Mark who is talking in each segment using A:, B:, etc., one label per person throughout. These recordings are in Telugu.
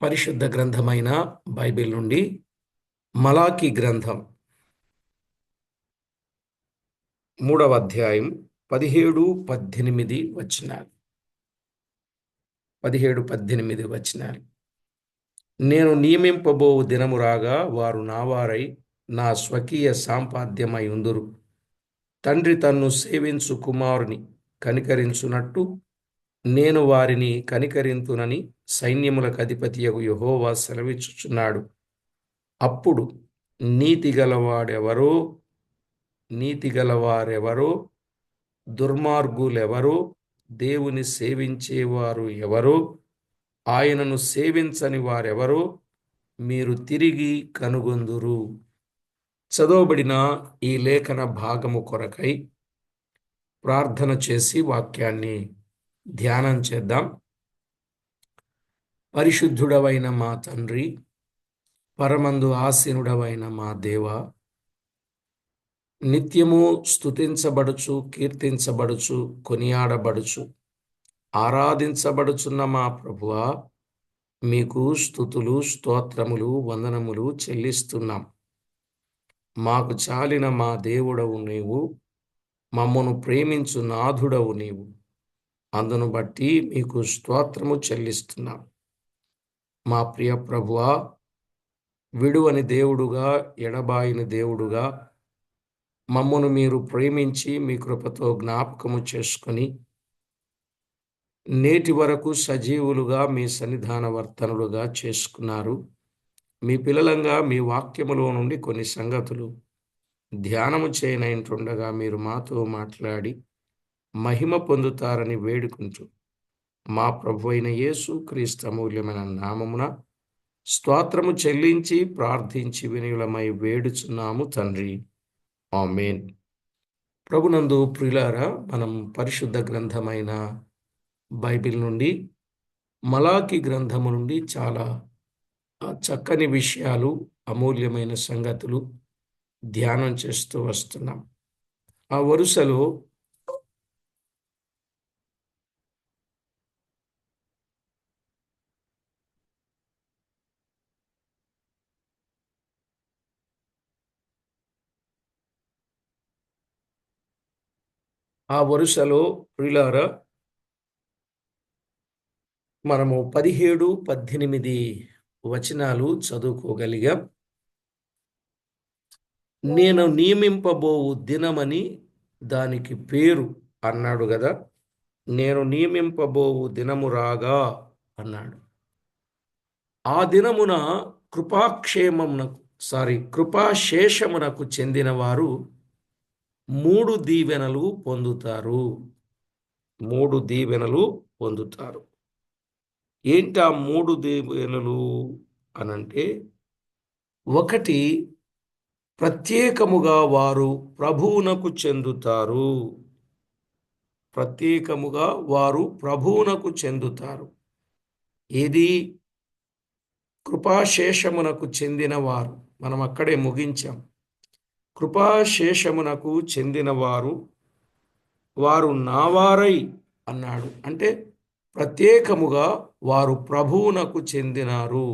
A: పరిశుద్ధ గ్రంథమైన బైబిల్ నుండి మలాకి గ్రంథం 3వ అధ్యాయం 17-18 వచనాలు. 17-18 వచనాలు. నేను నియమింపబో దినము రాగా వారు నావారై నా స్వకీయ సాంపాద్యమై ఉందురు. తండ్రి తన్ను సేవించు కుమారుని కనికరించునట్టు నేను వారిని కనికరింతునని సైన్యములకు అధిపతియగు యెహోవా సెలవిచ్చుచున్నాడు. అప్పుడు నీతిగలవారెవరో, దుర్మార్గులెవరో, దేవుని సేవించేవారు ఎవరో, ఆయనను సేవించని వారెవరో మీరు తిరిగి కనుగొందురు. చదవబడిన ఈ లేఖన భాగము కొరకై ప్రార్థన చేసి వాక్యాన్ని ధ్యానం చేద్దాం. పరిశుద్ధుడవైన మా తండ్రి, పరమందు ఆసీనుడవైన మా దేవ, నిత్యము స్తుతించబడుచు, కీర్తించబడుచు, కొనియాడబడుచు, ఆరాధించబడుచున్న మా ప్రభువా, మీకు స్తుతులు, స్తోత్రములు, వందనములు చెల్లిస్తున్నాం. మాకు చాలిన మా దేవుడవు నీవు, మమ్మను ప్రేమించు నాథుడవు నీవు. అందును బట్టి మీకు స్తోత్రము చెల్లిస్తున్నాం. మా ప్రియ ప్రభువా, విడువని దేవుడుగా, ఎడబాయిని దేవుడుగా మమ్మను మీరు ప్రేమించి మీ కృపతో జ్ఞాపకము చేసుకొని నేటి వరకు సజీవులుగా మీ సన్నిధాన వర్తనులుగా చేసుకున్నారు. మీ పిల్లలంగా మీ వాక్యములో నుండి కొన్ని సంగతులు ధ్యానము చేయనైంటుండగా మీరు మాతో మాట్లాడి మహిమ పొందుతారని వేడుకుంటూ మా ప్రభు అయిన యేసు క్రీస్తు అమూల్యమైన నామమున స్తోత్రము చెల్లించి ప్రార్థించి వినయులమై వేడుచున్నాము తండ్రి. ఆమేన్. ప్రభునందు ప్రియులారా, మనం పరిశుద్ధ గ్రంథమైన బైబిల్ నుండి మలాకి గ్రంథము నుండి చాలా చక్కని విషయాలు, అమూల్యమైన సంగతులు ధ్యానం చేస్తూ వస్తున్నాం. ఆ వరుసలో ప్రియులారా, మనము 17-18 వచనాలు చదువుకోగలిగాం. నేను నియమింపబోవు దినమని దానికి పేరు అన్నాడు కదా. నేను నియమింపబోవు దినము రాగా అన్నాడు. ఆ దినమున కృపాశేషమునకు చెందిన వారు 3 దీవెనలు పొందుతారు. 3 దీవెనలు పొందుతారు. ఏంటా 3 దీవెనలు అనంటే, ఒకటి, ప్రత్యేకముగా వారు ప్రభువునకు చెందుతారు. ప్రత్యేకముగా వారు ప్రభువునకు చెందుతారు. ఇది కృపాశేషమునకు చెందిన వారు. మనం అక్కడే ముగించాం. కృపాశేషమునకు చెందిన వారు నావారై అన్నాడు. అంటే ప్రత్యేకముగా వారు ప్రభువునకు చెందినారు,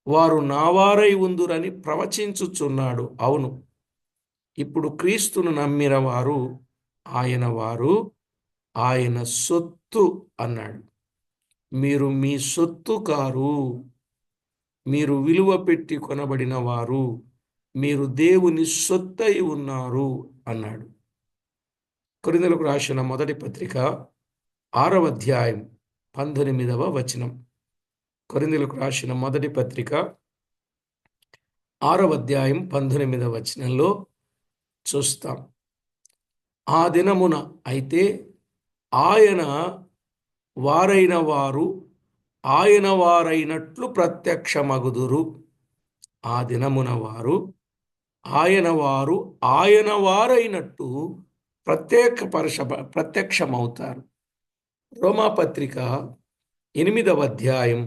A: వారు నావారై ఉందురని ప్రవచించుచున్నాడు. అవును, ఇప్పుడు క్రీస్తును నమ్మిన వారు ఆయన సొత్తు అన్నాడు. మీరు మీ సొత్తు కారు, మీరు విలువ పెట్టి కొనబడిన వారు, మీరు దేవుని సొత్తై ఉన్నారు అన్నాడు. కొరింథీయులకు రాసిన మొదటి పత్రిక 6వ అధ్యాయం 19వ వచనం. కొరింథీయులకు రాసిన మొదటి పత్రిక 6వ అధ్యాయం 19వ వచనంలో చూస్తాం. ఆ దినమున అయితే ఆయన వారైన వారు ఆయన వారైనట్లు ప్రత్యక్షమగుదురు. ఆ దినమున వారు ఆయన వారైనట్టు ప్రత్యక్షమవుతారు. రోమాపత్రిక 8వ అధ్యాయం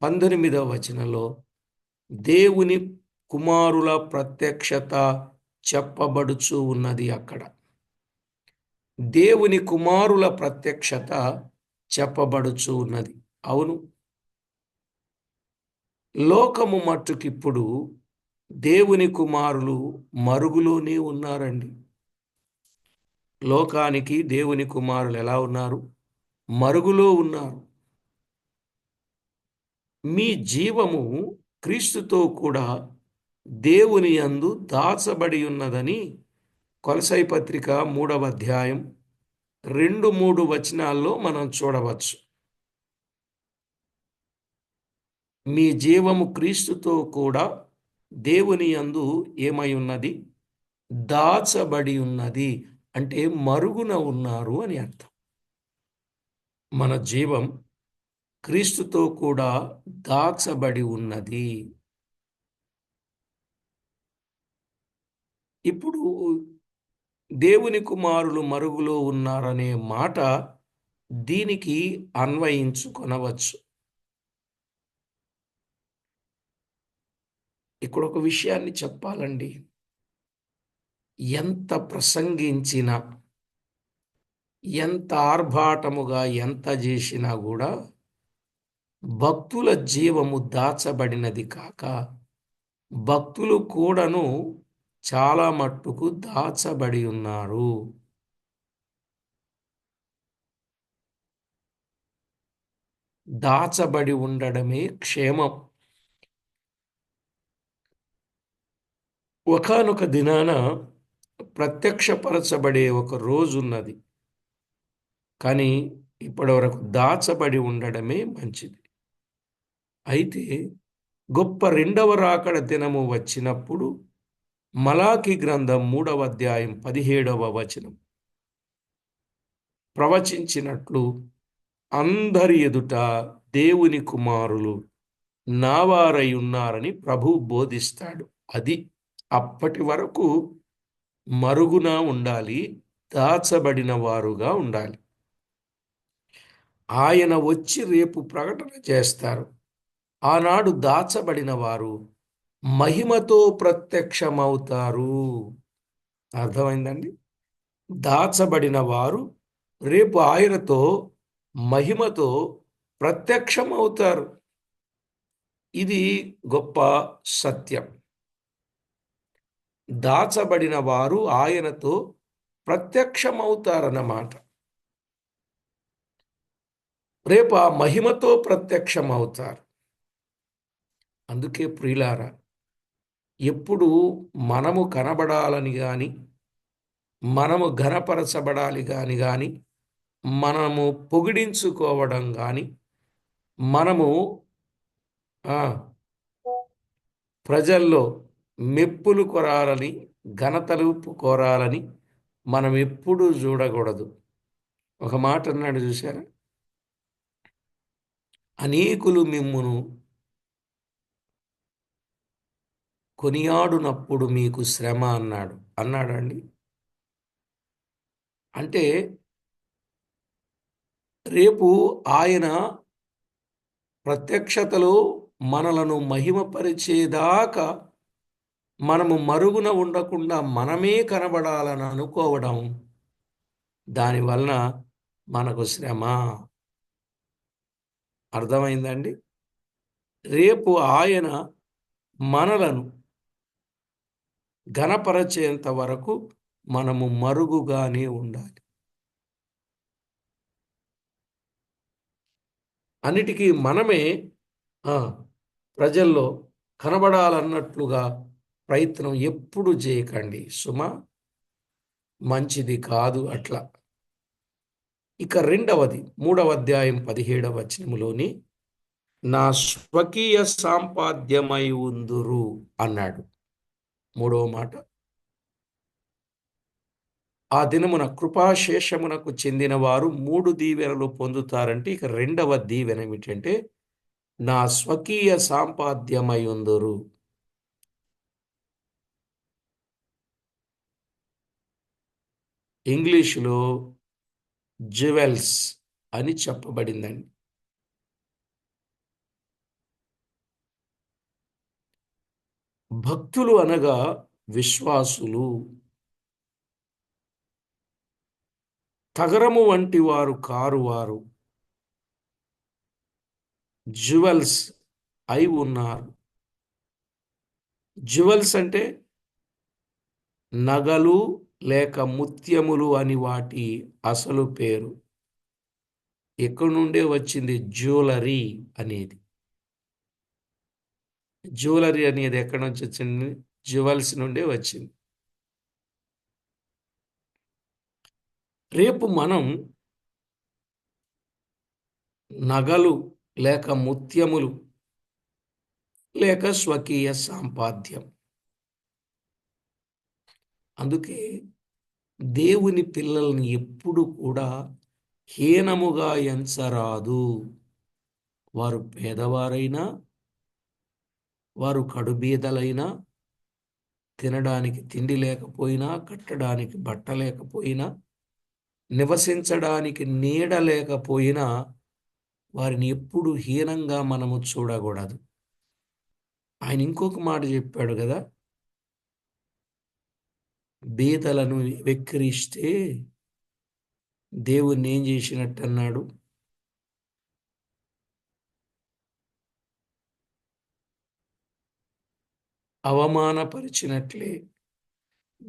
A: 19వ వచనంలో దేవుని కుమారుల ప్రత్యక్షత చెప్పబడుచు ఉన్నది. అక్కడ దేవుని కుమారుల ప్రత్యక్షత చెప్పబడుచు ఉన్నది. అవును, లోకము మట్టుకిప్పుడు దేవుని కుమారులు మరుగులోనే ఉన్నారండి. లోకానికి దేవుని కుమారులు ఎలా ఉన్నారు? మరుగులో ఉన్నారు. మీ జీవము క్రీస్తుతో కూడా దేవుని యందు దాచబడి ఉన్నదని కొలసై పత్రిక 3వ అధ్యాయం 2, 3 వచనాల్లో మనం చూడవచ్చు. మీ జీవము క్రీస్తుతో కూడా దేవుని యందు ఏమై ఉన్నది? దాచబడి ఉన్నది. అంటే మరుగున ఉన్నారు అని అర్థం. మన జీవం క్రీస్తుతో కూడా దాచబడి ఉన్నది. ఇప్పుడు దేవుని కుమారులు మరుగులో ఉన్నారనే మాట దీనికి అన్వయించుకొనవచ్చు. ఇక్కడ ఒక విషయాన్ని చెప్పాలండి. ఎంత ప్రసంగించినా, ఎంత ఆర్భాటముగా ఎంత చేసినా కూడా భక్తుల జీవము దాచబడినది కాక, భక్తులు కూడాను చాలా మట్టుకు దాచబడి ఉన్నారు. దాచబడి ఉండడమే క్షేమం. ఒకానొక దినాన ప్రత్యక్షపరచబడే ఒక రోజున్నది. కానీ ఇప్పటివరకు దాచబడి ఉండడమే మంచిది. అయితే గొప్ప రెండవ రాకడ దినము వచ్చినప్పుడు మలాకి గ్రంథం 3వ అధ్యాయం 17వ వచనం ప్రవచించినట్లు అందరి ఎదుట దేవుని కుమారులు నావారై ఉన్నారని ప్రభు బోధిస్తాడు. అది అప్పటి వరకు మరుగున ఉండాలి, దాచబడిన వారుగా ఉండాలి. ఆయన వచ్చి రేపు ప్రకటన చేస్తారు. ఆనాడు దాచబడిన వారు మహిమతో ప్రత్యక్షమవుతారు. అర్థమైందండి? దాచబడిన వారు రేపు ఆయనతో మహిమతో ప్రత్యక్షమవుతారు. ఇది గొప్ప సత్యం. దాచబడిన వారు ఆయనతో ప్రత్యక్షమవుతారన్నమాట. రేపు ఆ మహిమతో ప్రత్యక్షమవుతారు. అందుకే ప్రియులారా, ఎప్పుడు మనము కనబడాలని గాని, మనము ఘనపరచబడాలి గాని, మనము పొగిడించుకోవడం గాని, మనము ఆ ప్రజల్లో మెప్పులు కొరాలని, ఘనతలు కోరాలని మనం ఎప్పుడూ చూడకూడదు. ఒక మాట అన్నాడు చూసారా? అనేకులు మిమ్మును కొనియాడునప్పుడు మీకు శ్రమ అన్నాడు. అన్నాడండి. అంటే రేపు ఆయన ప్రత్యక్షతలో మనలను మహిమపరిచేదాకా మనము మరుగున ఉండకుండా మనమే కనబడాలని అనుకోవడం, దానివలన మనకు శ్రమ. అర్థమైందండి? రేపు ఆయన మనలను ఘనపరచేంత వరకు మనము మరుగుగానే ఉండాలి. అన్నిటికీ మనమే ప్రజల్లో కనబడాలన్నట్లుగా ప్రయత్నం ఎప్పుడు చేయకండి సుమా. మంచిది కాదు అట్లా. ఇక రెండవది 3వ అధ్యాయం 17వ వచనములోని నా స్వకీయ సాంపాద్యమై ఉందురు అన్నాడు. మూడవ మాట, ఆ దినమున కృపాశేషమునకు చెందిన వారు 3 దీవెనలు పొందుతారంటే, ఇక రెండవ దీవెన ఏమిటంటే నా స్వకీయ సాంపాద్యమై ఉందురు. ఇంగ్లీషులో జ్యువెల్స్ అని చెప్పబడిందండి. భక్తులు అనగా విశ్వాసులు. తగరము వంటి వారు కారు వారు. జ్యువెల్స్ అయి ఉన్నారు. జ్యువెల్స్ అంటే నగలు లేక ముత్యములు అని వాటి అసలు పేరు. ఎక్కడి నుండే వచ్చింది జ్యువెలరీ అనేది. జ్యువెలరీ అనేది ఎక్కడి నుంచి వచ్చింది? జ్యువెల్స్ నుండే వచ్చింది. రేపు మనం నగలు లేక ముత్యములు లేక స్వకీయ సాంపాద్యం. అందుకే దేవుని పిల్లల్ని ఎప్పుడు కూడా హీనముగా ఎంచరాదు. వారు పేదవారైనా, వారు కడుబీదలైనా, తినడానికి తిండి లేకపోయినా, కట్టడానికి బట్ట లేకపోయినా, నివసించడానికి నీడ లేకపోయినా, వారిని ఎప్పుడు హీనంగా మనము చూడకూడదు. ఆయన ఇంకొక మాట చెప్పాడు కదా, బీదలను వెక్కిరిస్తే దేవుణ్ణి ఏం చేసినట్టు అన్నాడు? అవమానపరిచినట్లే.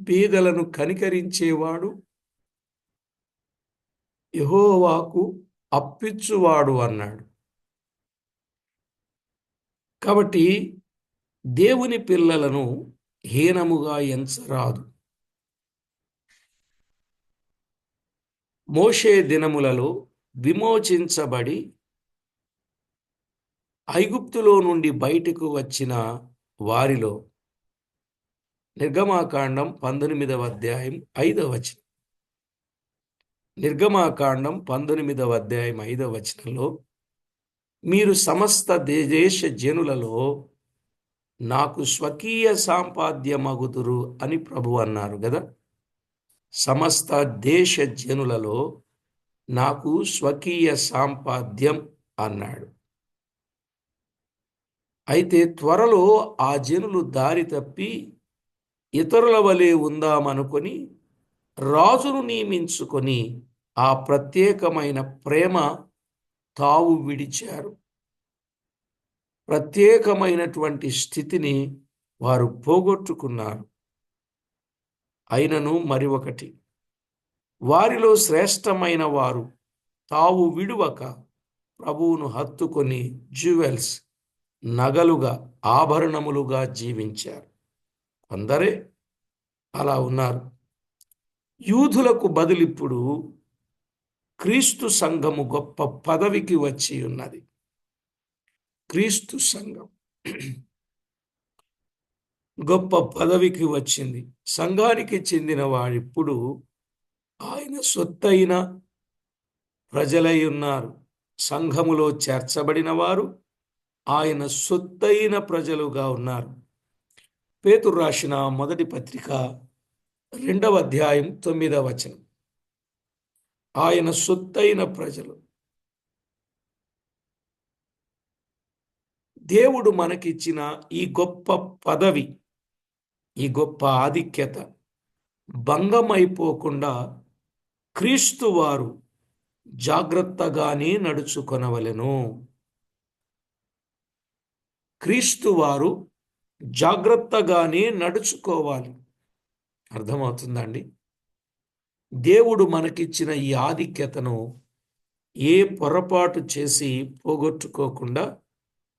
A: బీదలను కనికరించేవాడు యెహోవాకు అప్పిచ్చువాడు అన్నాడు. కాబట్టి దేవుని పిల్లలను హీనముగా ఎంచరాదు. మోషే దినములలో విమోచించబడి ఐగుప్తులో నుండి బయటకు వచ్చిన వారిలో నిర్గమాకాండం 19వ అధ్యాయం 5వ వచనం. నిర్గమాకాండం 19వ అధ్యాయం 5వ వచనంలో, మీరు సమస్త దేశ జనులలో నాకు స్వకీయ సాంపాద్యమగుదురు అని ప్రభు అన్నారు కదా. సమస్త దేశ జనులలో నాకు స్వకీయ సాంపాద్యం అన్నాడు. అయితే త్వరలో ఆ జనులు దారి తప్పి ఇతరుల వలె ఉందామనుకొని రాజును నియమించుకొని ఆ ప్రత్యేకమైన ప్రేమ తావు విడిచారు. ప్రత్యేకమైనటువంటి స్థితిని వారు పోగొట్టుకున్నారు. అయినను మరి ఒకటి, వారిలో శ్రేష్టమైన వారు తావు విడువక ప్రభువును హత్తుకొని జ్యువెల్స్, నగలుగా, ఆభరణములుగా జీవించారు. కొందరే అలా ఉన్నారు. యూదులకు బదులిప్పుడు క్రీస్తు సంఘము గొప్ప పదవికి వచ్చి ఉన్నది. క్రీస్తు సంఘం గొప్ప పదవికి వచ్చింది. సంఘానికి చెందిన వారిప్పుడు ఆయన సొత్తైన ప్రజలై ఉన్నారు. సంఘములో చేర్చబడిన వారు ఆయన సొత్తైన ప్రజలుగా ఉన్నారు. పేతురు రాసిన మొదటి పత్రిక 2వ అధ్యాయం 9వ వచనం. ఆయన సొత్తైన ప్రజలు. దేవుడు మనకిచ్చిన ఈ గొప్ప పదవి, ఈ గొప్ప ఆధిక్యత భంగమైపోకుండా క్రీస్తు వారు జాగ్రత్తగానే నడుచుకొనవలెను. క్రీస్తు వారు జాగ్రత్తగానే నడుచుకోవాలి. అర్థమవుతుందండి? దేవుడు మనకిచ్చిన ఈ ఆధిక్యతను ఏ పొరపాటు చేసి పోగొట్టుకోకుండా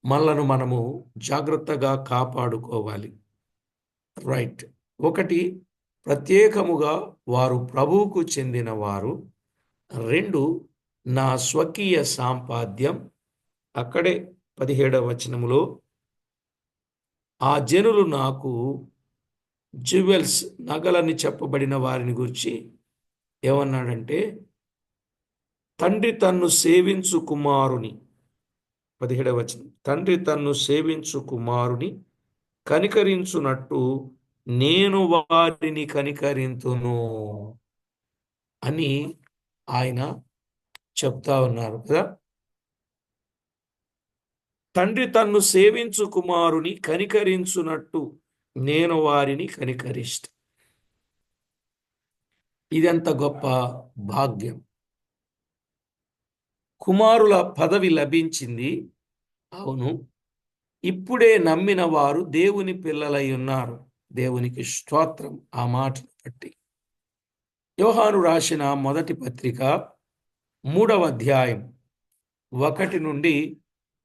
A: మనలను మనము జాగ్రత్తగా కాపాడుకోవాలి. రైట్. ఒకటి, ప్రత్యేకముగా వారు ప్రభువుకు చెందిన వారు. 2, నా స్వకీయ సాంపాద్యం. అక్కడే 17వ వచనములో ఆ జనులు నాకు జ్యువెల్స్, నగలని చెప్పబడిన వారిని గురించి ఏమన్నాడంటే, తండ్రి తన్ను సేవించు కుమారుని, 17వ వచనం, తండ్రి తన్ను సేవించు కుమారుని కనికరించునట్టు నేను వారిని కనికరింతును అని ఆయన చెప్తా ఉన్నారు కదా. తండ్రి తన్ను సేవించు కుమారుని కనికరించునట్టు నేను వారిని కనికరిస్తా. ఇదెంత గొప్ప భాగ్యం. కుమారుల పదవి లభించింది, అవును. ఇప్పుడే నమ్మిన వారు దేవుని పిల్లలై ఉన్నారు. దేవునికి స్తోత్రం. ఆ మాటను బట్టి యోహాను రాసిన మొదటి పత్రిక 3వ అధ్యాయం 1 నుండి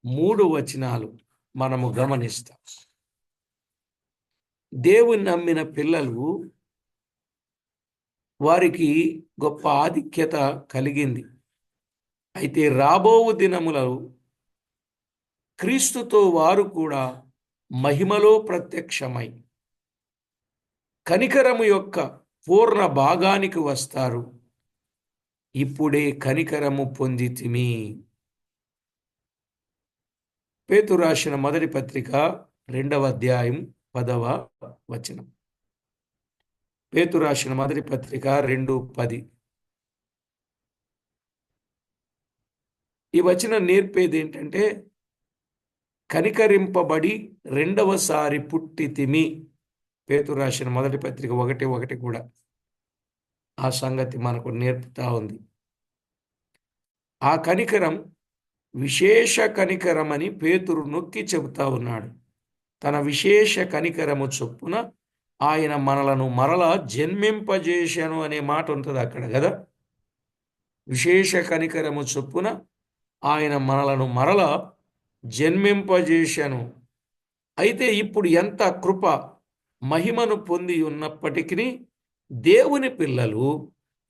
A: 3 వచనాలు మనము గమనిస్తాం. దేవుని నమ్మిన పిల్లలు వారికి గొప్ప ఆధిక్యత కలిగింది. అయితే రాబోవు దినములలో క్రీస్తుతో వారు కూడా మహిమలో ప్రత్యక్షమై కనికరము యొక్క పూర్ణ భాగానికి వస్తారు. ఇప్పుడే కనికరము పొందితిమి. పేతురు రాసిన మొదటి పత్రిక 2వ అధ్యాయం 10వ వచనం. పేతురు రాసిన మొదటి పత్రిక 2:10. ఈ వచనం నేర్పేది ఏంటంటే కనికరింపబడి రెండవసారి పుట్టితిమి. పేతురు రాసిన మొదటి పత్రిక 1:1 కూడా ఆ సంగతి మనకు నేర్పుతా ఉంది. ఆ కనికరం విశేష కనికరమని పేతురు నొక్కి చెబుతా ఉన్నాడు. తన విశేష కనికరము చొప్పున ఆయన మనలను మరలా జన్మింపజేశాను అనే మాట ఉంటుంది అక్కడ కదా. విశేష కనికరము చొప్పున ఆయన మనలను మరలా జన్మింపజేశాను. అయితే ఇప్పుడు ఎంత కృప మహిమను పొంది ఉన్నప్పటికీ దేవుని పిల్లలు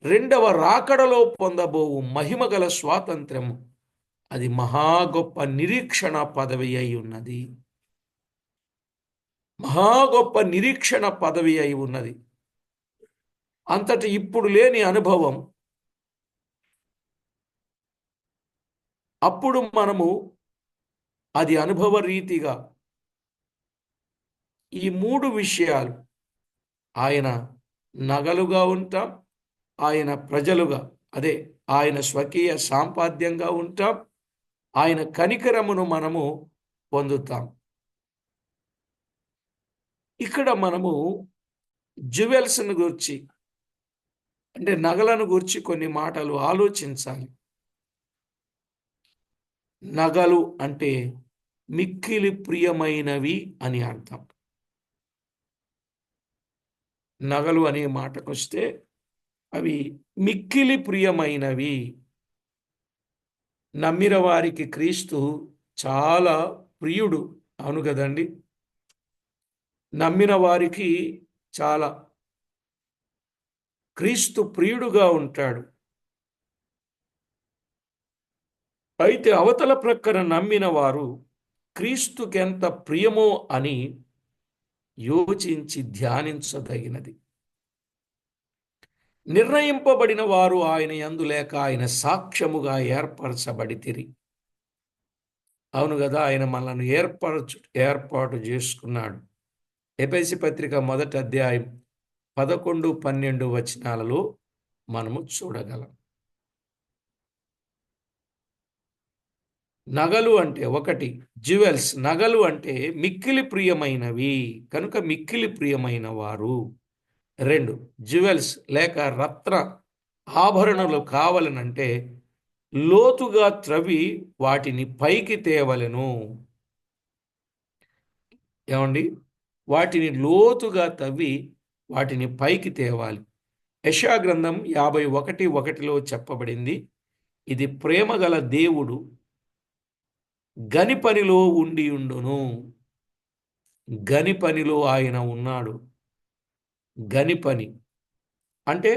A: రెండవ రాకడలో పొందబోవు మహిమ గల స్వాతంత్ర్యము అది మహా గొప్ప నిరీక్షణ పదవి అయి ఉన్నది. మహా గొప్ప నిరీక్షణ పదవి అయి ఉన్నది. అంతటి ఇప్పుడు లేని అనుభవం అప్పుడు మనము అది అనుభవ రీతిగా ఈ 3 విషయాలు ఆయన నగలుగా ఉంటాం, ఆయన ప్రజలుగా అదే ఆయన స్వకీయ సాంపాద్యంగా ఉంటాం, ఆయన కనికరమును మనము పొందుతాం. ఇక్కడ మనము జ్యువెల్స్ను గురించి అంటే నగలను గురించి కొన్ని మాటలు ఆలోచించాలి. నగలు అంటే మిక్కిలి ప్రియమైనవి అని అర్థం. నగలు అనే మాటకొస్తే అవి మిక్కిలి ప్రియమైనవి. నమ్మిన వారికి క్రీస్తు చాలా ప్రియుడు. అవును కదండి. నమ్మిన వారికి చాలా క్రీస్తు ప్రియుడుగా ఉంటాడు. అయితే అవతల ప్రక్కన నమ్మిన వారు క్రీస్తుకెంత ప్రియమో అని యోచించి ధ్యానించదగినది. నిర్ణయింపబడిన వారు ఆయన యందు లేక ఆయన సాక్ష్యముగా ఏర్పరచబడితిరి. అవును కదా. ఆయన మనల్ని ఏర్పాటు చేసుకున్నాడు. ఎఫెసీ పత్రిక 1వ అధ్యాయం 11, 12 వచనాలలో మనము చూడగలం. నగలు అంటే 1 జ్యువెల్స్. నగలు అంటే మిక్కిలి ప్రియమైనవి కనుక మిక్కిలి ప్రియమైన వారు. 2 జ్యువెల్స్ లేక రత్న ఆభరణలు కావాలనంటే లోతుగా త్రవ్వి వాటిని పైకి తేవలెను. ఏమండి, వాటిని లోతుగా తవ్వి వాటిని పైకి తేవాలి. యెషయా గ్రంథం 51:1లో చెప్పబడింది, ఇది ప్రేమగల దేవుడు గని పనిలో ఉండును. గని పనిలో ఆయన ఉన్నాడు. గని పని అంటే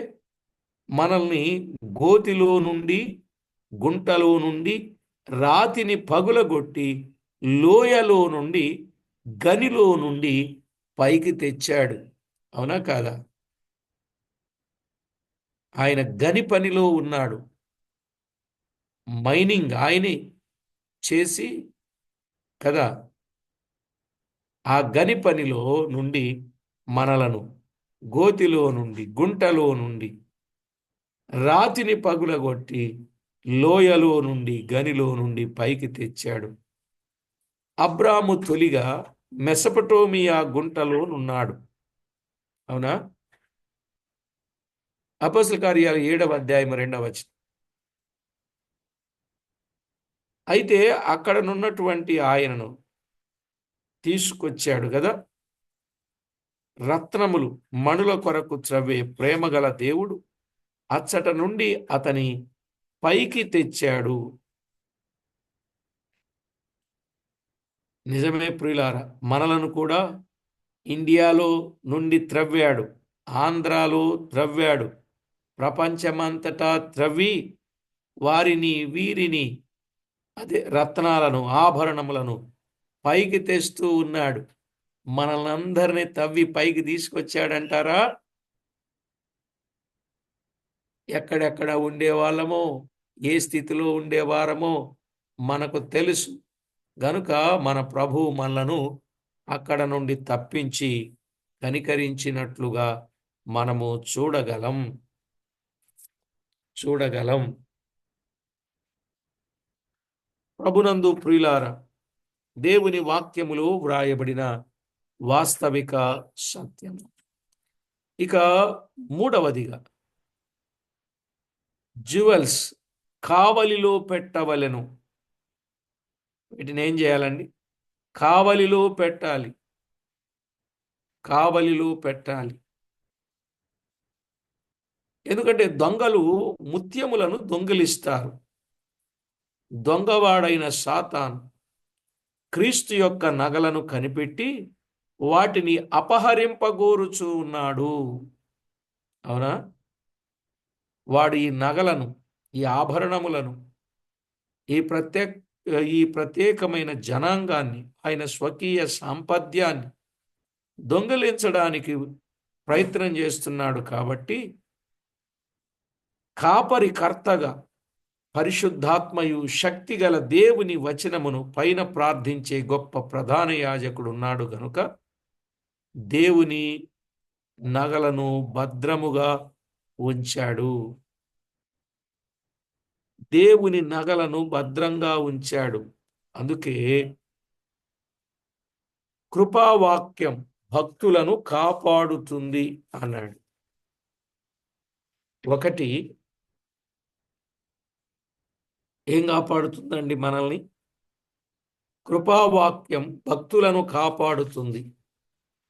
A: మనల్ని గోతిలో నుండి గుంటలో నుండి రాతిని పగులగొట్టి లోయలో నుండి గనిలో నుండి పైకి తెచ్చాడు. అవునా కాదా? ఆయన గని పనిలో ఉన్నాడు. మైనింగ్ ఆయనే చేసి కదా ఆ గని పనిలో నుండి మనలను గోతిలో నుండి గుంటలో నుండి రాతిని పగులగొట్టి లోయలో నుండి గనిలో నుండి పైకి తెచ్చాడు. అబ్రాము తొలిగా మెసపటోమియా గుంటలో ఉన్నాడు. అవునా? అపోస్తల కార్యాలు 7వ అధ్యాయం 2వ వచనం. అయితే అక్కడనున్నటువంటి ఆయనను తీసుకొచ్చాడు కదా. రత్నములు మణుల కొరకు త్రవ్వే ప్రేమగల దేవుడు అచ్చట నుండి అతని పైకి తెచ్చాడు. నిజమే ప్రియులారా, మనలను కూడా ఇండియాలో నుండి త్రవ్వాడు, ఆంధ్రాలో త్రవ్వాడు, ప్రపంచమంతటా త్రవ్వి వారిని వీరిని అదే రత్నాలను ఆభరణములను పైకి తెస్తూ ఉన్నాడు. మనల్నందరినీ తవ్వి పైకి తీసుకొచ్చాడంటారా? ఎక్కడెక్కడ ఉండేవాళ్ళమో, ఏ స్థితిలో ఉండేవారమో మనకు తెలుసు గనుక మన ప్రభు మనలను అక్కడ నుండి తప్పించి కనికరించినట్లుగా మనము చూడగలం. ప్రభునందు ప్రియులారా, దేవుని వాక్యములో వ్రాయబడిన వాస్తవిక సత్యం. ఇక మూడవదిగా, జ్యువెల్స్ కావలిలో పెట్టవలెను. వీటిని ఏం చేయాలండి? కావలిలో పెట్టాలి. ఎందుకంటే దొంగలు ముత్యములను దొంగిలిస్తారు. దొంగవాడైన సాతాను క్రీస్తు యొక్క నగలను కనిపెట్టి వాటిని అపహరింపగోరుచూ ఉన్నాడు. అవునా? వాడు ఈ నగలను, ఈ ఆభరణములను, ఈ ప్రత్యేకమైన జనాంగాన్ని, ఆయన స్వకీయ సాంపద్యాన్ని దొంగిలించడానికి ప్రయత్నం చేస్తున్నాడు. కాబట్టి కాపరి కర్తగా పరిశుద్ధాత్మయు శక్తిగల దేవుని వచనమును పైన ప్రార్థించే గొప్ప ప్రధాన యాజకుడు ఉన్నాడు గనుక దేవుని నగలను భద్రముగా ఉంచాడు. దేవుని నగలను భద్రంగా ఉంచాడు. అందుకే కృపావాక్యం భక్తులను కాపాడుతుంది అన్నాడు. ఒకటి, ఏం కాపాడుతుందండి మనల్ని? కృపావాక్యం భక్తులను కాపాడుతుంది.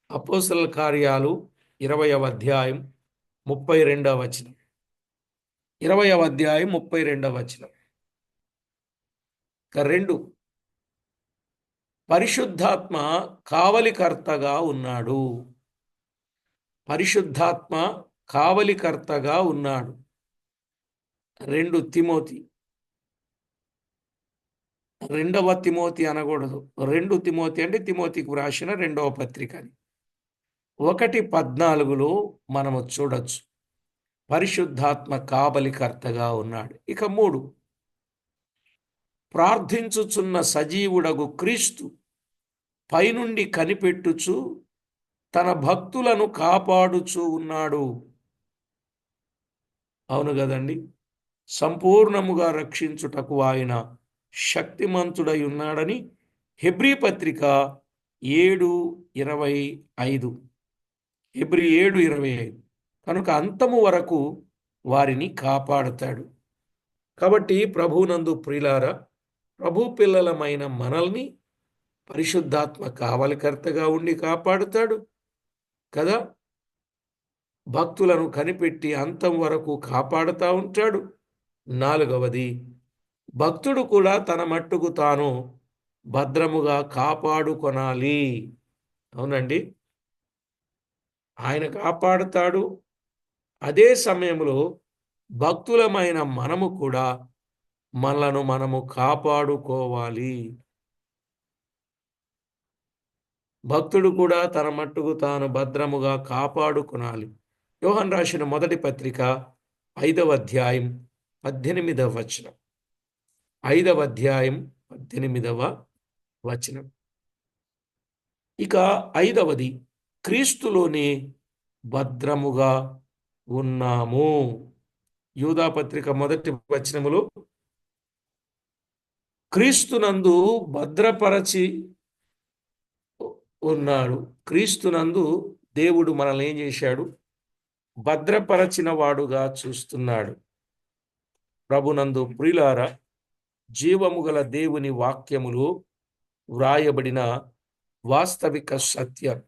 A: అపోస్తలుల కార్యాలు 20వ అధ్యాయం 32వ వచనం. 20వ అధ్యాయం 32వ వచనం. 2, పరిశుద్ధాత్మ కావలికర్తగా ఉన్నాడు. పరిశుద్ధాత్మ కావలికర్తగా ఉన్నాడు. 2 తిమోతి, 2వ తిమోతి అనకూడదు, 2 తిమోతి అంటే తిమోతికి వ్రాసిన 2వ పత్రిక. 1:14లో మనము చూడొచ్చు పరిశుద్ధాత్మ కావలికర్తగా ఉన్నాడు. ఇక 3, ప్రార్థించుచున్న సజీవుడగు క్రీస్తు పైనుండి కనిపెట్టుచు తన భక్తులను కాపాడుచూ ఉన్నాడు. అవును కదండి. సంపూర్ణముగా రక్షించుటకు ఆయన శక్తిమంతుడై ఉన్నాడని హెబ్రీ పత్రిక 7:25. హెబ్రీ 7:25. కనుక అంతము వరకు వారిని కాపాడుతాడు. కాబట్టి ప్రభువునందు ప్రియులారా, ప్రభు పిల్లలమైన మనల్ని పరిశుద్ధాత్మ కావలికర్తగా ఉండి కాపాడుతాడు కదా. భక్తులను కనిపెట్టి అంతం వరకు కాపాడుతూ ఉంటాడు. 4వది, భక్తుడు కూడా తన మట్టుకు తాను భద్రముగా కాపాడుకొనాలి. అవునండి, ఆయన కాపాడుతాడు. అదే సమయంలో భక్తులమైన మనము కూడా మనలను మనము కాపాడుకోవాలి. భక్తుడు కూడా తన మట్టుకు తాను భద్రముగా కాపాడుకొనాలి. యోహాను రాసిన మొదటి పత్రిక 5వ అధ్యాయం 18వ వచనం. 5వ అధ్యాయం 18వ వచనం. ఇక 5వది, క్రీస్తులోనే భద్రముగా ఉన్నాము. యూదా పత్రిక 1వ వచనములో క్రీస్తునందు భద్రపరచి ఉన్నాడు. క్రీస్తునందు దేవుడు మనల్ని ఏం చేశాడు? భద్రపరచిన వాడుగా చూస్తున్నాడు. ప్రభునందు ప్రియులారా, జీవము గల దేవుని వాక్యములు వ్రాయబడిన వాస్తవిక సత్యం.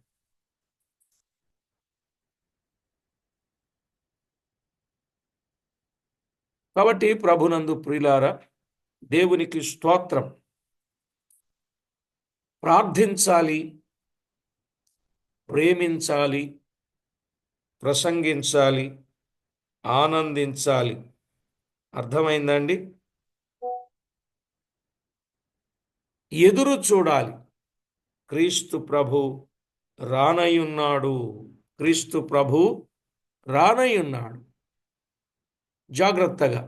A: కాబట్టి ప్రభునందు ప్రియులారా, దేవునికి స్తోత్రం. ప్రార్థించాలి, ప్రేమించాలి, ప్రసంగించాలి, ఆనందించాలి. అర్థమైందండి? ఎదురు చూడాలి. క్రీస్తు ప్రభు రానయ్యున్నాడు. క్రీస్తు ప్రభు రానయ్యున్నాడు. జాగ్రత్తగా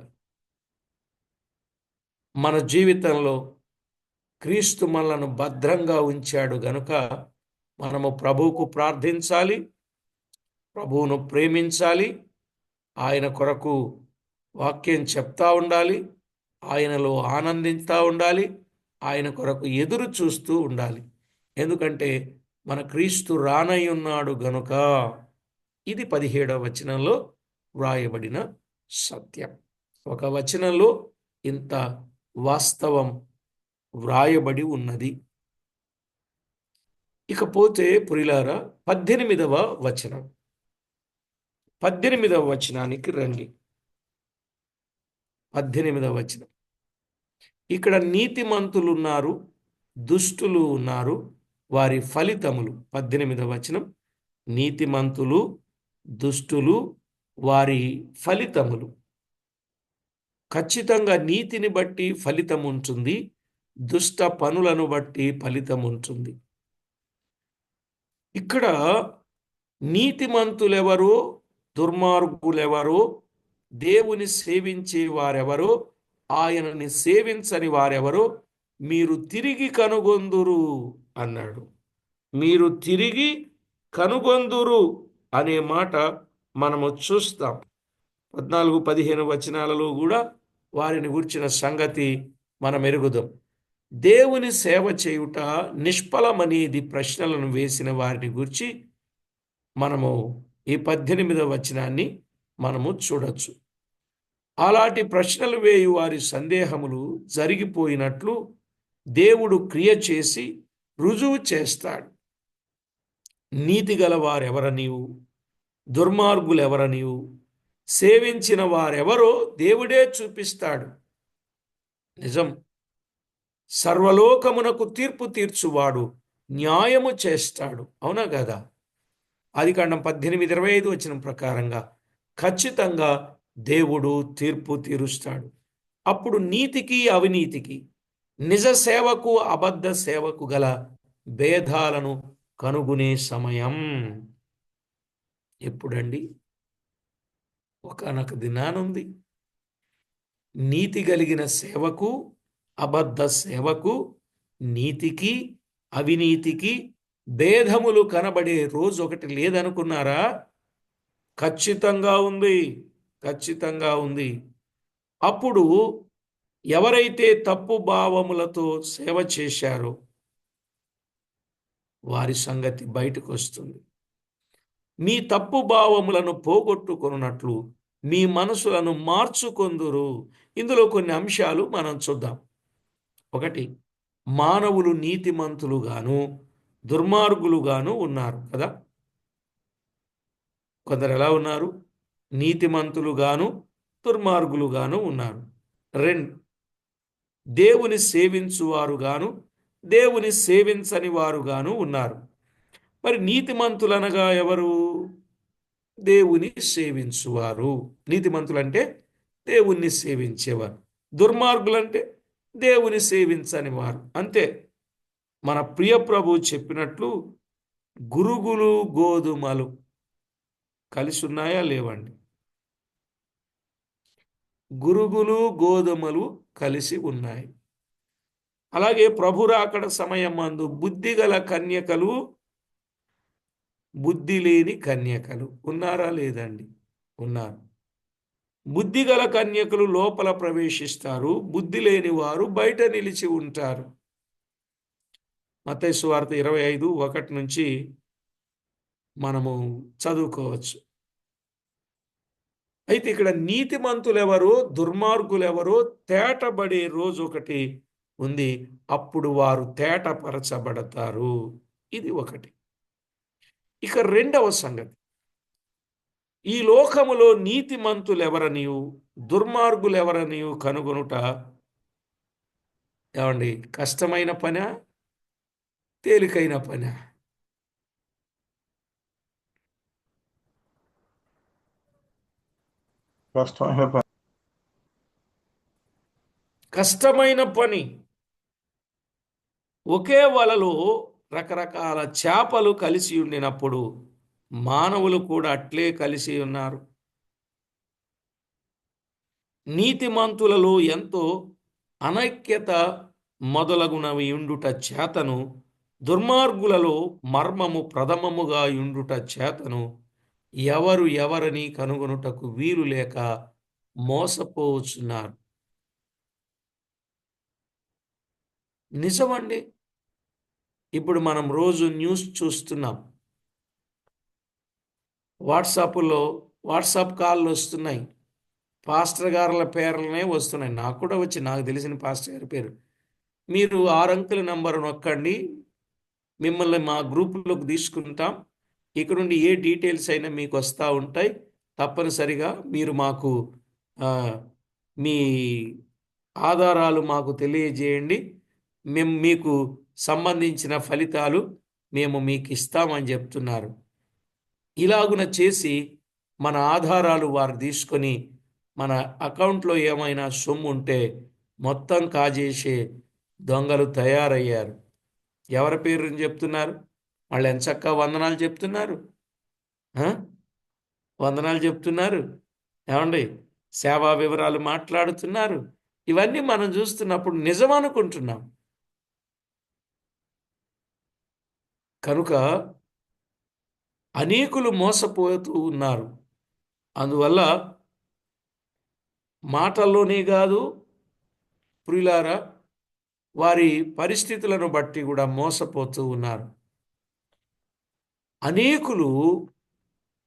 A: మన జీవితంలో క్రీస్తు మనలను భద్రంగా ఉంచాడు గనుక మనము ప్రభువుకు ప్రార్థించాలి, ప్రభువును ప్రేమించాలి, ఆయన కొరకు వాక్యం చెప్తా ఉండాలి, ఆయనలో ఆనందిస్తూ ఉండాలి, ఆయన కొరకు ఎదురు చూస్తూ ఉండాలి. ఎందుకంటే మన క్రీస్తు రానయ్యున్నాడు గనుక. ఇది 17వ వచనంలో వ్రాయబడిన సత్యం. ఒక వచనంలో ఇంత వాస్తవం వ్రాయబడి ఉన్నది. ఇకపోతే ప్రియులారా, 18వ వచనం. 18వ వచనానికి రండి. 18వ వచనం. ఇక్కడ నీతిమంతులు ఉన్నారు, దుష్టులు ఉన్నారు, వారి ఫలితములు. 18వ వచనం. నీతిమంతులు, దుష్టులు, వారి ఫలితములు. ఖచ్చితంగా నీతిని బట్టి ఫలితం ఉంటుంది, దుష్ట పనులను బట్టి ఫలితం ఉంటుంది. ఇక్కడ నీతిమంతులెవరో, దుర్మార్గులెవరో, దేవుని సేవించే వారెవరో, ఆయనని సేవించని వారెవరో మీరు తిరిగి కనుగొందురు అన్నాడు. మీరు తిరిగి కనుగొందురు అనే మాట మనము చూస్తాం. 14-15 వచనాలలో కూడా వారిని గురించిన సంగతి మనం ఎరుగుదాం. దేవుని సేవ చేయుట నిష్ఫలమనేది ప్రశ్నలను వేసిన వారిని గురించి మనము ఈ 18వ వచనాన్ని మనము చూడొచ్చు. అలాంటి ప్రశ్నలు వేయు వారి సందేహములు జరిగిపోయినట్లు దేవుడు క్రియ చేసి రుజువు చేస్తాడు. నీతి గల వారెవరనియు, దుర్మార్గులెవరనియు, సేవించిన వారెవరో దేవుడే చూపిస్తాడు. నిజం. సర్వలోకమునకు తీర్పు తీర్చువాడు న్యాయము చేస్తాడు. అవునా కదా? ఆదికాండం 18:25 వచనం ప్రకారంగా ఖచ్చితంగా దేవుడు తీర్పు తీరుస్తాడు. అప్పుడు నీతికి అవినీతికి, నిజ సేవకు అబద్ధ సేవకు గల భేదాలను కనుగొనే సమయం ఎప్పుడండి? ఒకానొక దినానుంది. నీతి కలిగిన సేవకు, అబద్ధ సేవకు, నీతికి అవినీతికి భేదములు కనబడే రోజు ఒకటి లేదనుకున్నారా? ఖచ్చితంగా ఉంది. ఖచ్చితంగా ఉంది. అప్పుడు ఎవరైతే తప్పు భావములతో సేవ చేశారో వారి సంగతి బయటకు వస్తుంది. మీ తప్పు భావములను పోగొట్టుకొనున్నట్లు మీ మనసులను మార్చుకొందురు. ఇందులో కొన్ని అంశాలు మనం చూద్దాం. 1, మానవులు నీతిమంతులుగాను దుర్మార్గులుగాను ఉన్నారు కదా. కొందరు ఎలా ఉన్నారు? నీతిమంతులుగాను దుర్మార్గులుగాను ఉన్నారు. 2, దేవుని సేవించువారుగాను దేవుని సేవించని వారుగాను ఉన్నారు. మరి నీతిమంతులనగా ఎవరు? దేవుని సేవించువారు. నీతిమంతులంటే దేవుణ్ణి సేవించేవారు. దుర్మార్గులంటే దేవుని సేవించని వారు. అంతే. మన ప్రియ ప్రభు చెప్పినట్లు గురుగులు గోధుమలు కలిసి ఉన్నాయా లేవండి? గురుగులు గోధుమలు కలిసి ఉన్నాయి. అలాగే ప్రభు రాకడ సమయమందు బుద్ధిగల కన్యకలు, బుద్ధి లేని కన్యకలు ఉన్నారా లేదండి? ఉన్నారు. బుద్ధిగల కన్యకలు లోపల ప్రవేశిస్తారు, బుద్ధి లేని వారు బయట నిలిచి ఉంటారు. మత్తయి సువార్త 25:1 నుంచి మనము చదువుకోవచ్చు. అయితే ఇక్కడ నీతిమంతులెవరో దుర్మార్గులెవరో తేటబడే రోజు ఒకటి ఉంది. అప్పుడు వారు తేటపరచబడతారు. ఇది ఒకటి. ఇక రెండవ సంగతి, ఈ లోకములో నీతిమంతులెవరనియు దుర్మార్గులెవరనియు కనుగొనుట ఏమండి కష్టమైన పనా, తేలికైన పనా?
B: కష్టమైన పని.
A: కష్టమైన పని. ఒకే వలలో రకరకాల చేపలు కలిసి ఉండినప్పుడు మానవులు కూడా అట్లే కలిసి ఉన్నారు. నీతిమంతులలో ఎంతో అనైక్యత మొదలగునవి ఉండుట చేతను, దుర్మార్గులలో మర్మము ప్రథమముగా ఉండుట చేతను ఎవరు ఎవరిని కనుగొనుటకు వీలు లేక మోసపోవచ్చున్నారు. నిజమండి. ఇప్పుడు మనం రోజు న్యూస్ చూస్తున్నాం. వాట్సాప్ కాళ్ళు వస్తున్నాయి. పాస్టర్ గారుల పేర్లనే వస్తున్నాయి. నాకు కూడా వచ్చి, నాకు తెలిసిన పాస్టర్ గారి పేరు. మీరు 6 అంకెల నంబర్ నొక్కండి, మిమ్మల్ని మా గ్రూపులోకి తీసుకుంటాం. ఇక్కడ నుండి ఏ డీటెయిల్స్ అయినా మీకు వస్తూ ఉంటాయి. తప్పనిసరిగా మీరు మాకు మీ ఆధారాలు మాకు తెలియజేయండి. మేము మీకు సంబంధించిన ఫలితాలు మేము మీకు ఇస్తామని చెప్తున్నారు. ఇలాగున చేసి మన ఆధారాలు వారు తీసుకొని మన అకౌంట్లో ఏమైనా సొమ్ము ఉంటే మొత్తం కాజేసే దొంగలు తయారయ్యారు. ఎవరి పేరుని చెప్తున్నారు? వాళ్ళు ఎంచక్కా వందనాలు చెప్తున్నారు, వందనాలు చెప్తున్నారు, ఏమండి సేవా వివరాలు మాట్లాడుతున్నారు. ఇవన్నీ మనం చూస్తున్నప్పుడు నిజం అనుకుంటున్నాం. కనుక అనేకులు మోసపోతూ ఉన్నారు. అందువల్ల మాటల్లోనే కాదు ప్రియులారా, వారి పరిస్థితులను బట్టి కూడా మోసపోతూ ఉన్నారు. అనేకులు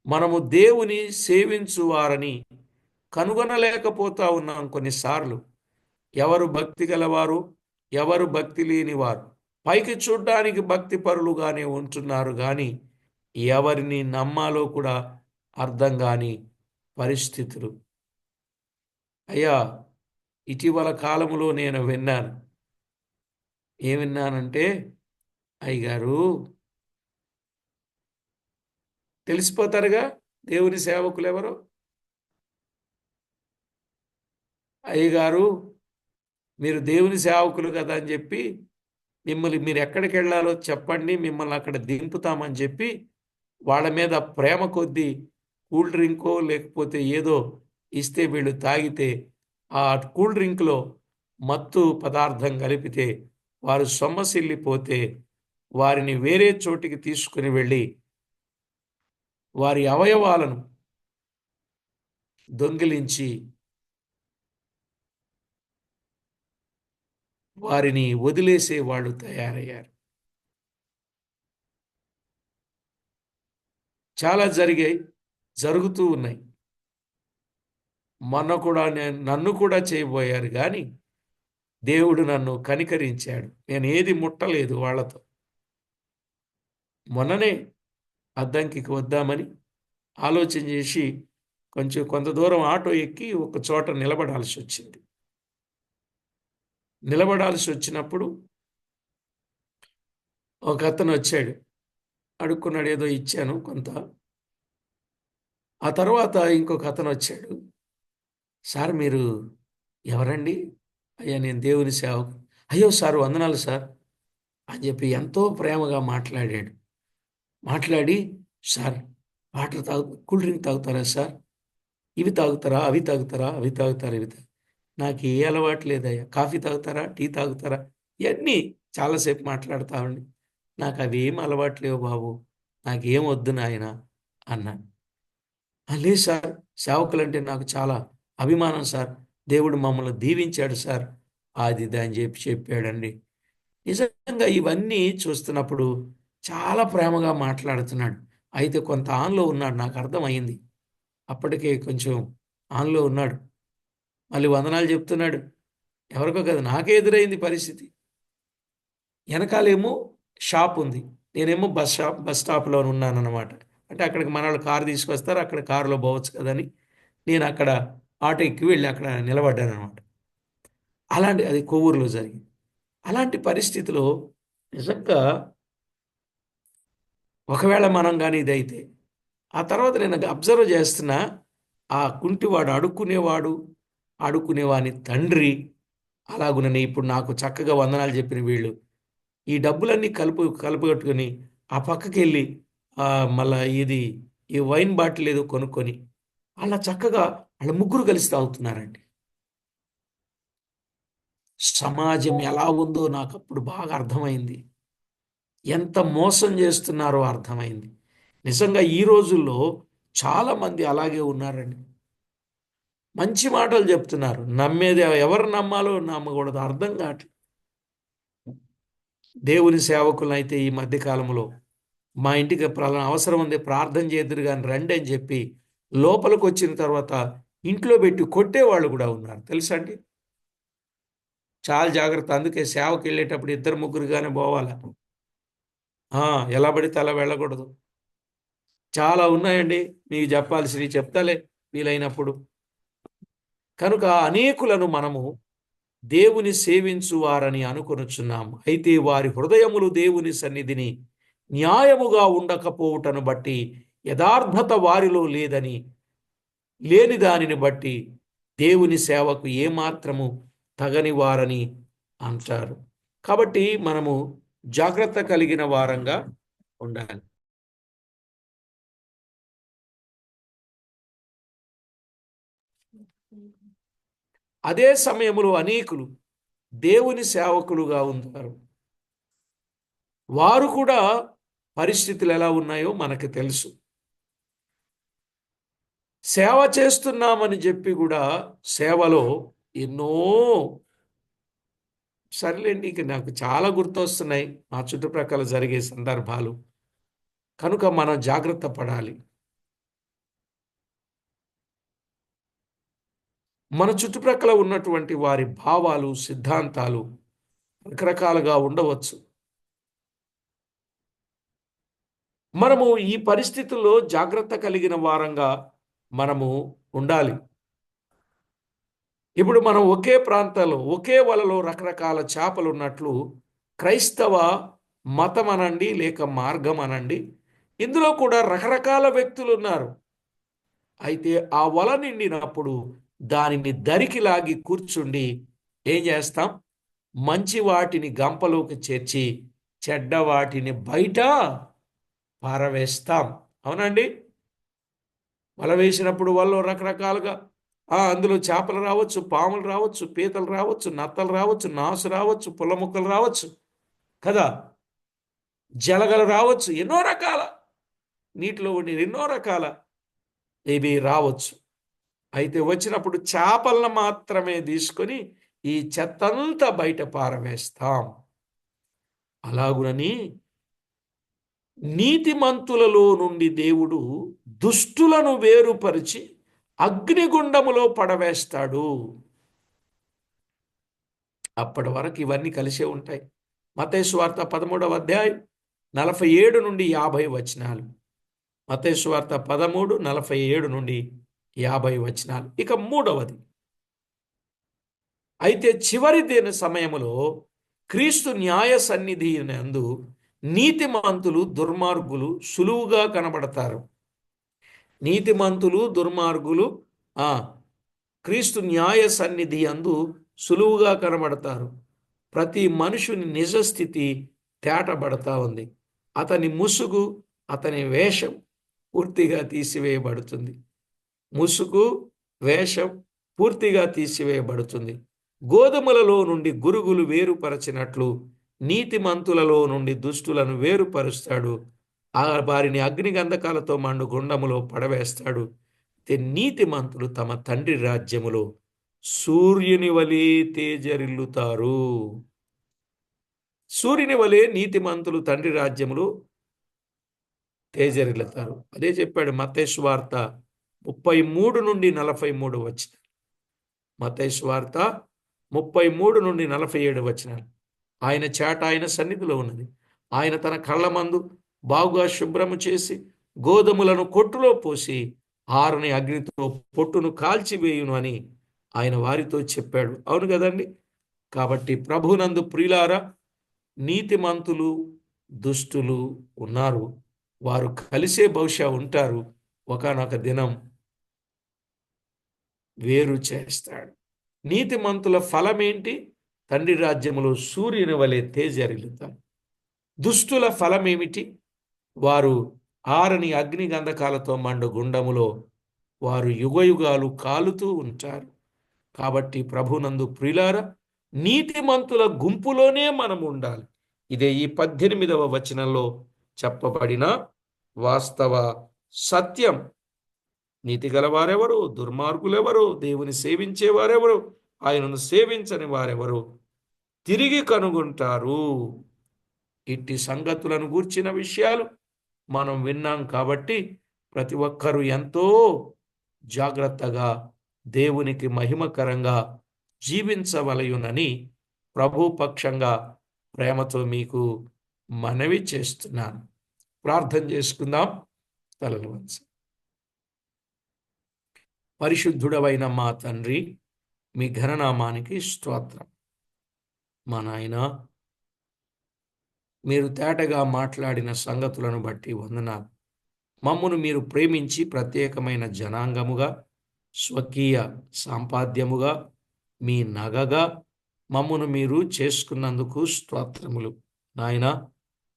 A: మనము దేవుని సేవించువారని కనుగొనలేకపోతా ఉన్నాం కొన్నిసార్లు. ఎవరు భక్తి గలవారు, ఎవరు భక్తి లేనివారు, పైకి చూడ్డానికి భక్తి పరులుగానే ఉంటున్నారు కానీ ఎవరిని నమ్మాలో కూడా అర్థం కాని పరిస్థితులు. అయ్యా, ఇటీవల కాలంలో నేను విన్నాను. ఏమిన్నానంటే, అయ్యగారు తెలిసిపోతారుగా దేవుని సేవకులు ఎవరో. అయ్యగారు మీరు దేవుని సేవకులు కదా అని చెప్పి మిమ్మల్ని, మీరు ఎక్కడికి వెళ్ళాలో చెప్పండి, మిమ్మల్ని అక్కడ దింపుతామని చెప్పి వాళ్ళ మీద ప్రేమ కొద్దీ కూల్ డ్రింకో లేకపోతే ఏదో ఇస్తే వీళ్ళు తాగితే ఆ కూల్ డ్రింక్లో మత్తు పదార్థం కలిపితే వారు సొమ్మసిల్లిపోతే వారిని వేరే చోటికి తీసుకుని వెళ్ళి వారి అవయవాలను దొంగిలించి వారిని వదిలేసే వాళ్ళు తయారయ్యారు. చాలా జరుగుతూ ఉన్నాయి. మొన్న కూడా నన్ను కూడా చేయబోయారు కానీ దేవుడు నన్ను కనికరించాడు. నేను ఏది ముట్టలేదు వాళ్ళతో. మొన్ననే అద్దంకికి వద్దామని ఆలోచన చేసి కొంత దూరం ఆటో ఎక్కి ఒక చోట నిలబడాల్సి వచ్చింది. నిలబడాల్సి వచ్చినప్పుడు ఒక అతను వచ్చాడు, అడుక్కున్నాడు, ఏదో ఇచ్చాను కొంత. ఆ తర్వాత ఇంకొక అతను వచ్చాడు. సార్ మీరు ఎవరండి? అయ్యా నేను దేవుని సేవకు. అయ్యో సార్ వందనాలు సార్ అని చెప్పి ఎంతో ప్రేమగా మాట్లాడాడు. మాట్లాడి, సార్ వాటర్ కూల్ డ్రింక్ తాగుతారా సార్? ఇవి తాగుతారా, అవి తాగుతారా, అవి తాగుతారా, ఇవి తాగు. నాకు ఏ అలవాటు లేదయ్యా. కాఫీ తాగుతారా, టీ తాగుతారా, ఇవన్నీ చాలాసేపు మాట్లాడుతా ఉండి, నాకు అవి ఏం అలవాటు లేవు బాబు, నాకేం వద్దు నాయన అన్నాను. లేదు సార్, సేవకులంటే నాకు చాలా అభిమానం సార్, దేవుడు మమ్మల్ని దీవించాడు సార్, అది అని చెప్పాడండి. నిజంగా ఇవన్నీ చూస్తున్నప్పుడు చాలా ప్రేమగా మాట్లాడుతున్నాడు. అయితే కొంత ఆన్లో ఉన్నాడు, నాకు అర్థమైంది. అప్పటికే కొంచెం ఆన్లో ఉన్నాడు. మళ్ళీ వందనాలు చెప్తున్నాడు. ఎవరికో కదా, నాకే ఎదురైంది పరిస్థితి. వెనకాలేమో షాప్ ఉంది. నేనేమో బస్ స్టాప్లో ఉన్నాను అనమాట. అంటే అక్కడికి మన వాళ్ళు కారు తీసుకొస్తారు, అక్కడ కారులో పోవచ్చు కదని నేను అక్కడ ఆటో ఎక్కి వెళ్ళి అక్కడ నిలబడ్డాను అనమాట. అలాంటి అది కొవ్వూరులో జరిగింది. అలాంటి పరిస్థితిలో నిజంగా ఒకవేళ మనం కానీ ఇదైతే ఆ తర్వాత నేను అబ్జర్వ్ చేస్తున్నా, ఆ కుంటివాడు అడుక్కునేవాడు, అడుక్కునేవాని తండ్రి, అలాగునని ఇప్పుడు నాకు చక్కగా వందనాలు చెప్పిన వీళ్ళు ఈ డబ్బులన్నీ కలుపుగట్టుకొని ఆ పక్కకెళ్ళి మళ్ళా ఈ వైన్ బాటిల్ ఏదో కొనుక్కొని అలా చక్కగా వాళ్ళ ముగ్గురు కలిసి తాగుతున్నారండి. సమాజం ఎలా ఉందో నాకు అప్పుడు బాగా అర్థమైంది. ఎంత మోసం చేస్తున్నారో అర్థమైంది. నిజంగా ఈ రోజుల్లో చాలా మంది అలాగే ఉన్నారండి. మంచి మాటలు చెప్తున్నారు, నమ్మేది ఎవరు నమ్మాలో నమ్మకూడదు అర్థం కావట్లేదు. దేవుని సేవకులైతే ఈ మధ్య కాలంలో మా ఇంటికి అవసరం ఉంది ప్రార్థన చేద్దురు కానీ రండి అని చెప్పి లోపలికి వచ్చిన తర్వాత ఇంట్లో పెట్టి కొట్టేవాళ్ళు కూడా ఉన్నారు తెలుసా అండి. చాలా జాగ్రత్త, అందుకే సేవకి వెళ్ళేటప్పుడు ఇద్దరు ముగ్గురుగానే పోవాలి. ఎలా పడితే అలా వెళ్ళకూడదు. చాలా ఉన్నాయండి, మీకు చెప్పాల్సినవి చెప్తాలే వీలైనప్పుడు. కనుక అనేకులను మనము దేవుని సేవించువారని అనుకొనుచున్నాము, అయితే వారి హృదయములు దేవుని సన్నిధిని న్యాయముగా ఉండకపోవుటను బట్టి యథార్థత వారిలో లేని దానిని బట్టి దేవుని సేవకు ఏమాత్రము తగని వారని అంటారు. కాబట్టి మనము జాగ్రత్త కలిగిన వారంగా ఉండాలి. అదే సమయంలో అనేకులు దేవుని సేవకులుగా ఉంటారు. వారు కూడా పరిస్థితులు ఎలా ఉన్నాయో మనకు తెలుసు. సేవ చేస్తున్నామని చెప్పి కూడా సేవలో ఎన్నో సర్లేండి, ఇక నాకు చాలా గుర్తొస్తున్నాయి మా చుట్టుప్రక్కల జరిగే సందర్భాలు. కనుక మనం జాగ్రత్త పడాలి. మన చుట్టుప్రక్కల ఉన్నటువంటి వారి భావాలు, సిద్ధాంతాలు రకరకాలుగా ఉండవచ్చు. మనము ఈ పరిస్థితుల్లో జాగ్రత్త కలిగిన వారంగా మనము ఉండాలి. ఇప్పుడు మనం ఒకే ప్రాంతంలో ఒకే వలలో రకరకాల చేపలు ఉన్నట్లు క్రైస్తవ మతం అనండి లేక మార్గం అనండి, ఇందులో కూడా రకరకాల వ్యక్తులు ఉన్నారు. అయితే ఆ వల నిండినప్పుడు దానిని దరికి లాగి కూర్చుండి ఏం చేస్తాం, మంచి వాటిని గంపలోకి చేర్చి చెడ్డ వాటిని బయట పారవేస్తాం. అవునండి. వల వేసినప్పుడు వలలో రకరకాలుగా అందులో చేపలు రావచ్చు, పాములు రావచ్చు, పీతలు రావచ్చు, నత్తలు రావచ్చు, నాసు రావచ్చు, పుల్ల ముక్కలు రావచ్చు కదా, జలగలు రావచ్చు, ఎన్నో రకాల నీటిలో ఉండి ఎన్నో రకాల ఇవి రావచ్చు. అయితే వచ్చినప్పుడు చేపలను మాత్రమే తీసుకొని ఈ చెత్తంతా బయట పారవేస్తాం. అలాగునని నీతిమంతులలో నుండి దేవుడు దుష్టులను వేరుపరిచి అగ్నిగుండములో పడవేస్తాడు. అప్పటి వరకు ఇవన్నీ కలిసే ఉంటాయి. మత్తయి సువార్త 13వ అధ్యాయం 47 నుండి 50 వచనాలు. మత్తయి సువార్త 13, 47 నుండి 50 వచనాలు. ఇక మూడవది, అయితే చివరి దిన సమయములో క్రీస్తు న్యాయ సన్నిధి నందు నీతిమంతులు దుర్మార్గులు సులువుగా కనబడతారు. నీతిమంతులు దుర్మార్గులు క్రీస్తు న్యాయ సన్నిధి అందు సులువుగా కనబడతారు. ప్రతి మనుషుని నిజస్థితి తేటబడతా ఉంది. అతని ముసుగు, అతని వేషం పూర్తిగా తీసివేయబడుతుంది. ముసుగు, వేషం పూర్తిగా తీసివేయబడుతుంది. గోధుమలలో నుండి గురుగులు వేరుపరచినట్లు నీతిమంతులలో నుండి దుష్టులను వేరుపరుస్తాడు. వారిని అగ్నిగంధకాలతో మండు గుండములో పడవేస్తాడు. నీతిమంతులు తమ తండ్రి రాజ్యములో సూర్యుని వలె తేజరిల్లుతారు. సూర్యుని వలె నీతిమంతులు తండ్రి రాజ్యములో తేజరిల్లుతారు. అదే చెప్పాడు మత్తయి సువార్త 33 నుండి 43 వచనాలు. మత్తయి సువార్త 33 నుండి 47 వచనాలు. ఆయన చేట ఆయన సన్నిధిలో ఉన్నది. ఆయన తన కళ్ళ మందు బాగుగా శుభ్రము చేసి గోధుమలను కొట్టులో పోసి ఆరని అగ్నితో పొట్టును కాల్చివేయును అని ఆయన వారితో చెప్పాడు. అవును కదండి. కాబట్టి ప్రభునందు ప్రియులారా, నీతిమంతులు దుష్టులు ఉన్నారు. వారు కలిసే బహుశా ఉంటారు. ఒకానొక దినం వేరు చేస్తాడు. నీతిమంతుల ఫలమేంటి? తండ్రి రాజ్యములో సూర్యుని వలె తేజరిల్లుతారు. దుష్టుల ఫలమేమిటి? వారు ఆరని అగ్ని గంధకాలతో మండు గుండములో వారు యుగయుగాలు కాలుతూ ఉంటారు. కాబట్టి ప్రభునందు ప్రియులారా, నీతిమంతుల గుంపులోనే మనం ఉండాలి. ఇదే ఈ 18వ వచనంలో చెప్పబడిన వాస్తవ సత్యం. నీతి గలవారెవరు? దుర్మార్గులెవరు? దేవుని సేవించేవారెవరు? ఆయనను సేవించని వారెవరు? తిరిగి కనుగొంటారు. ఇట్టి సంగతులను గూర్చిన విషయాలు మనం విన్నాం. కాబట్టి ప్రతి ఒక్కరూ ఎంతో జాగ్రత్తగా దేవునికి మహిమకరంగా జీవించవలయునని ప్రభు పక్షంగా ప్రేమతో మీకు మనవి చేస్తున్నాను. ప్రార్థన చేసుకుందాం. తలలు వంచి. పరిశుద్ధుడవైన మా తండ్రి, మీ ఘననామానికి స్తోత్రం. మా నాయన, మీరు తేటగా మాట్లాడిన సంగతులను బట్టి వందనాలు. మమ్మును మీరు ప్రేమించి ప్రత్యేకమైన జనాంగముగా, స్వకీయ సంపాద్యముగా, మీ నగగా మమ్మును మీరు చేసుకున్నందుకు స్తోత్రములు. నాయన,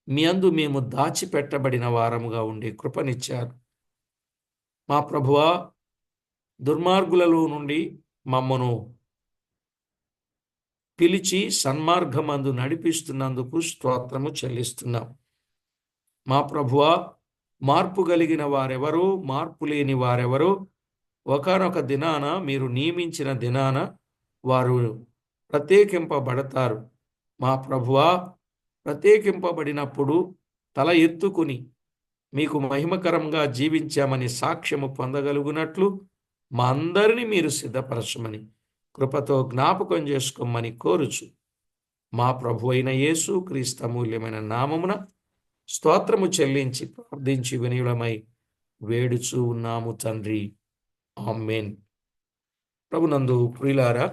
A: మీ అందు మేము దాచిపెట్టబడిన వారముగా ఉండే కృపనిచ్చారు. మా ప్రభువా, దుర్మార్గులలో నుండి మమ్మను పిలిచి సన్మార్గమందు నడిపిస్తున్నందుకు స్తోత్రము చెల్లిస్తున్నాం. మా ప్రభువా, మార్పు కలిగిన వారెవరో, మార్పు లేని వారెవరో ఒకానొక దినాన, మీరు నియమించిన దినాన వారు ప్రత్యేకింపబడతారు. మా ప్రభువా, ప్రత్యేకింపబడినప్పుడు తల ఎత్తుకుని మీకు మహిమకరంగా జీవించామని సాక్ష్యము పొందగలుగునట్లు మా అందరినీ మీరు సిద్ధపరచమని కృపతో జ్ఞాపకం చేసుకోమని కోరుచు మా ప్రభు అయిన యేసు క్రీస్తు అమూల్యమైన నామమున స్తోత్రము చెల్లించి ప్రార్థించి వినయులమై వేడుచూ ఉన్నాము తండ్రి. ఆమేన్. ప్రభునందు ప్రియులారా,